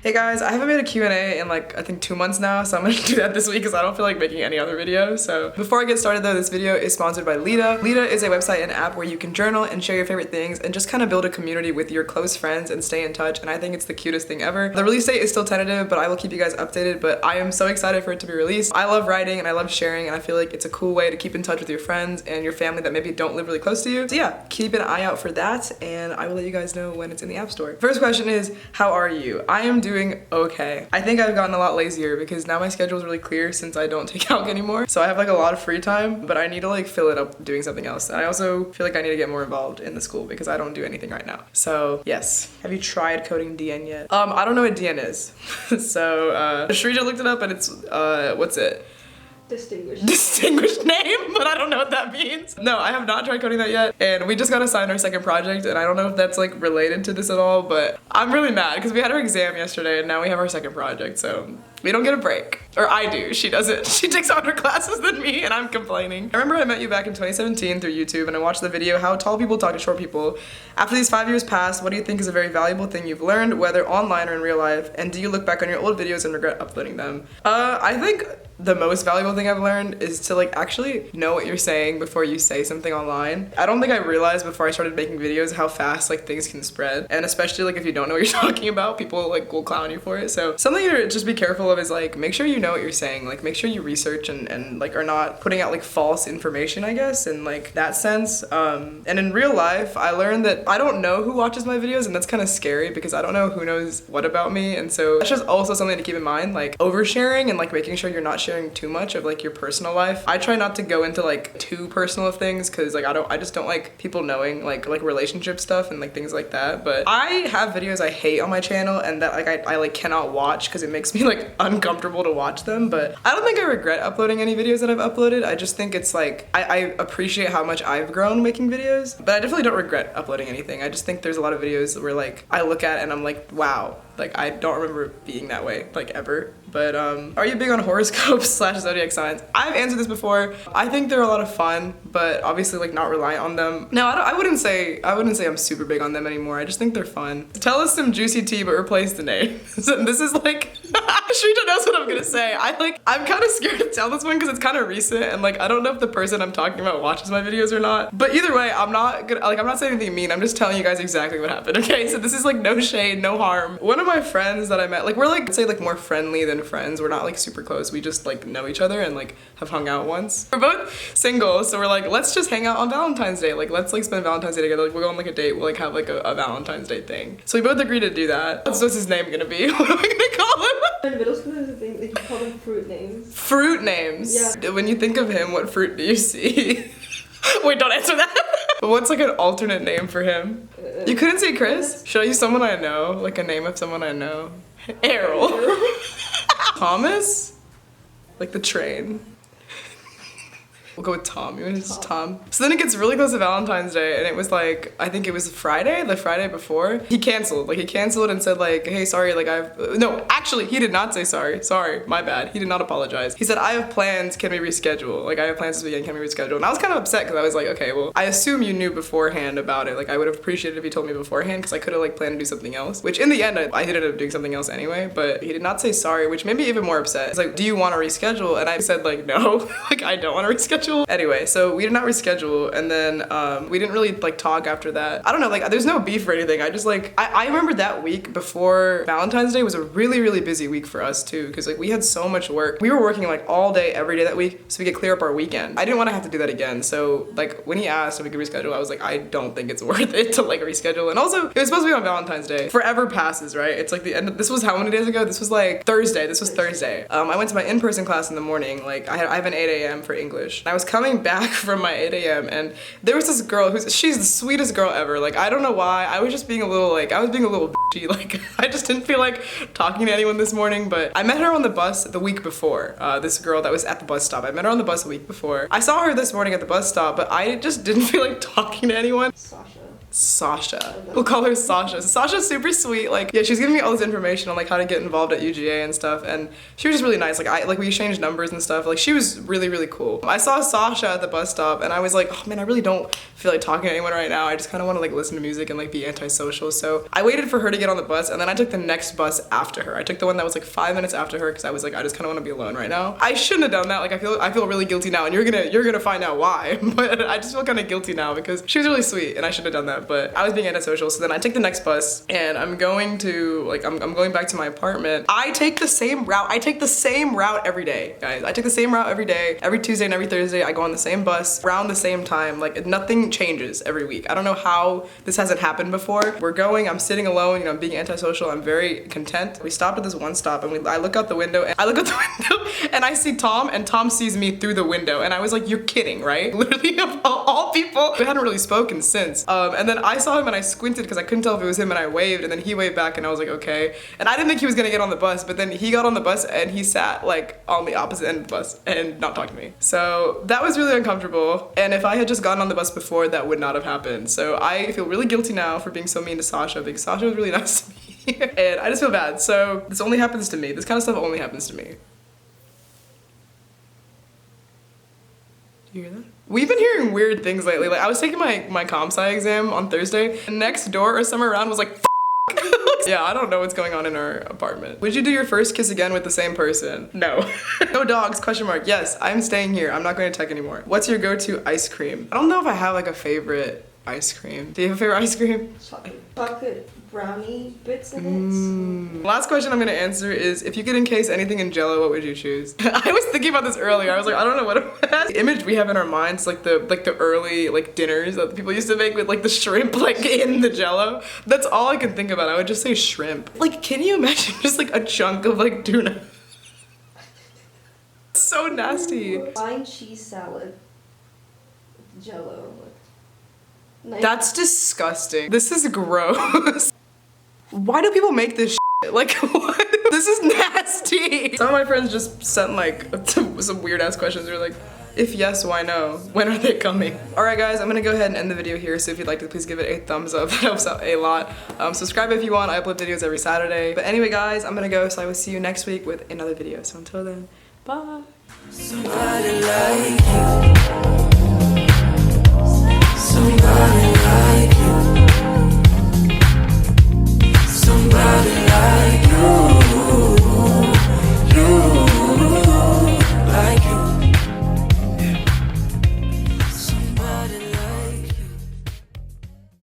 Hey guys, I haven't made a Q&A in like I think 2 months now, so I'm gonna do that this week because I don't feel like making any other video. So before I get started though, this video is sponsored by Lita. Lita is a website and app where you can journal and share your favorite things and just kind of build a community with your close friends and stay in touch, and I think it's the cutest thing ever. The release date is still tentative, but I will keep you guys updated, but I am so excited for it to be released. I love writing and I love sharing, and I feel like it's a cool way to keep in touch with your friends and your family that maybe don't live really close to you. So yeah, keep an eye out for that, and I will let you guys know when it's in the App Store. First question is, how are you? I am doing okay. I think I've gotten a lot lazier because now my schedule is really clear since I don't take calc anymore. So I have like a lot of free time, but I need to like fill it up doing something else. And I also feel like I need to get more involved in the school because I don't do anything right now. So yes. Have you tried coding DN yet? I don't know what DN is. So Shrija looked it up and it's what's it? Distinguished name, but I don't know what that means. No, I have not tried coding that yet, and we just got assigned our second project, and I don't know if that's like related to this at all, but I'm really mad because we had our exam yesterday and now we have our second project, so we don't get a break. Or I do, she doesn't. She takes harder classes than me and I'm complaining. I remember I met you back in 2017 through YouTube and I watched the video, How Tall People Talk to Short People. After these 5 years passed, what do you think is a very valuable thing you've learned, whether online or in real life? And do you look back on your old videos and regret uploading them? I think the most valuable thing I've learned is to like actually know what you're saying before you say something online. I don't think I realized before I started making videos how fast like things can spread, and especially like if you don't know what you're talking about, people like will clown you for it. So something to just be careful of is like make sure you know what you're saying, like make sure you research and like are not putting out like false information, I guess, in like that sense. And in real life I learned that I don't know who watches my videos, and that's kind of scary because I don't know who knows what about me, and so that's just also something to keep in mind, like oversharing and like making sure you're not sharing too much of like your personal life. I try not to go into like too personal of things because like I just don't like people knowing like relationship stuff and like things like that. But I have videos I hate on my channel and that like I like cannot watch because it makes me like uncomfortable to watch them. But I don't think I regret uploading any videos that I've uploaded. I just think it's like I appreciate how much I've grown making videos, but I definitely don't regret uploading anything. I just think there's a lot of videos where like I look at and I'm like, wow, like I don't remember being that way like ever. But are you big on horoscopes / zodiac signs? I've answered this before. I think they're a lot of fun, but obviously like not reliant on them. No, I wouldn't say I'm super big on them anymore. I just think they're fun. Tell us some juicy tea, but replace the name. So this is like, Shrita knows what I'm gonna say. I'm kind of scared to tell this one because it's kind of recent and like I don't know if the person I'm talking about watches my videos or not. But either way, I'm not saying anything mean. I'm just telling you guys exactly what happened. Okay, so this is like no shade, no harm. One of my friends that I met, like we're like, say like more friendly than friends. We're not like super close. We just like know each other and like have hung out once. We're both single, so we're like, let's just hang out on Valentine's Day. Like let's like spend Valentine's Day together. Like we'll go on like a date. We'll like have like a Valentine's Day thing. So we both agreed to do that. What's his name gonna be? What am I gonna call him? In middle school there's a thing that you call them fruit names. Fruit names? Yeah. When you think of him, what fruit do you see? Wait, don't answer that. But what's like an alternate name for him? You couldn't say Chris? Should I use someone I know? Like a name of someone I know? Errol. Thomas? Like the train. We'll go with Tom. You want to just Tom? So then it gets really close to Valentine's Day, and it was like, I think it was the Friday before. He canceled. Like he canceled and said like, hey, sorry, like no, actually he did not say sorry. Sorry, my bad. He did not apologize. He said, I have plans, can we reschedule? Like I have plans this weekend, can we reschedule? And I was kind of upset because I was like, okay, well, I assume you knew beforehand about it. Like I would have appreciated if you told me beforehand because I could have like planned to do something else, which in the end, I ended up doing something else anyway, but he did not say sorry, which made me even more upset. It's like, do you want to reschedule? And I said like, no, like I don't want to reschedule. Anyway, so we did not reschedule, and then we didn't really like talk after that. I don't know, like there's no beef or anything. I just like, I remember that week before Valentine's Day was a really, really busy week for us too, because like we had so much work. We were working like all day, every day that week, so we could clear up our weekend. I didn't want to have to do that again, so like when he asked if we could reschedule, I was like, I don't think it's worth it to like reschedule. And also, it was supposed to be on Valentine's Day. Forever passes, right? It's like the end of, this was how many days ago? This was like Thursday. This was Thursday. I went to my in-person class in the morning. Like I have an 8 a.m. for English. I was coming back from my 8 a.m. and there was this girl she's the sweetest girl ever. Like I don't know why. I was just being a little bitchy. Like I just didn't feel like talking to anyone this morning, but I met her on the bus the week before. This girl that was at the bus stop. I met her on the bus the week before. I saw her this morning at the bus stop, but I just didn't feel like talking to anyone. Sasha. Sasha. We'll call her Sasha. So Sasha's super sweet. Like, yeah, she's giving me all this information on like how to get involved at UGA and stuff. And she was just really nice. Like we exchanged numbers and stuff. Like she was really, really cool. I saw Sasha at the bus stop and I was like, oh man, I really don't feel like talking to anyone right now. I just kind of want to like listen to music and like be antisocial. So I waited for her to get on the bus and then I took the next bus after her. I took the one that was like 5 minutes after her because I was like, I just kind of want to be alone right now. I shouldn't have done that. Like I feel really guilty now and you're gonna find out why. But I just feel kind of guilty now because she was really sweet and I shouldn't have done that. But I was being antisocial. So then I take the next bus and I'm going to like, I'm going back to my apartment. I take the same route. I take the same route every day, guys. I take the same route every day. Every Tuesday and every Thursday, I go on the same bus around the same time. Like nothing changes every week. I don't know how this hasn't happened before. We're going, I'm sitting alone, you know, I'm being antisocial. I'm very content. We stopped at this one stop and I look out the window and I see Tom and Tom sees me through the window. And I was like, you're kidding, right? Literally of all people. We hadn't really spoken since. And then I saw him and I squinted because I couldn't tell if it was him and I waved and then he waved back and I was like, okay. And I didn't think he was gonna get on the bus, but then he got on the bus and he sat like on the opposite end of the bus and not talked to me. So that was really uncomfortable. And if I had just gotten on the bus before, that would not have happened. So I feel really guilty now for being so mean to Sasha because Sasha was really nice to me. And I just feel bad. So this only happens to me. This kind of stuff only happens to me. Do you hear that? We've been hearing weird things lately. Like I was taking my comp sci exam on Thursday and next door or somewhere around was like, yeah, I don't know what's going on in our apartment. Would you do your first kiss again with the same person? No. No dogs, question mark. Yes, I'm staying here. I'm not going to tech anymore. What's your go-to ice cream? I don't know if I have like a favorite ice cream. Do you have a favorite ice cream? Chocolate brownie bits in it. Last question I'm gonna answer is, if you could encase anything in Jello, what would you choose? I was thinking about this earlier. I was like, I don't know what it was. The image we have in our minds, like the early like dinners that people used to make with like the shrimp like in the Jello. That's all I can think about. I would just say shrimp. Like, can you imagine just like a chunk of like tuna? It's so nasty. Fine cheese salad. Jello. Nice. That's disgusting. This is gross. Why do people make this shit? Like, what? This is nasty. Some of my friends just sent like some weird ass questions. They're like, if yes, why no? When are they coming? All right, guys, I'm gonna go ahead and end the video here. So if you'd like to, please give it a thumbs up. That helps out a lot. Subscribe if you want. I upload videos every Saturday. But anyway, guys, I'm gonna go. So I will see you next week with another video. So until then, bye. Somebody like you. Somebody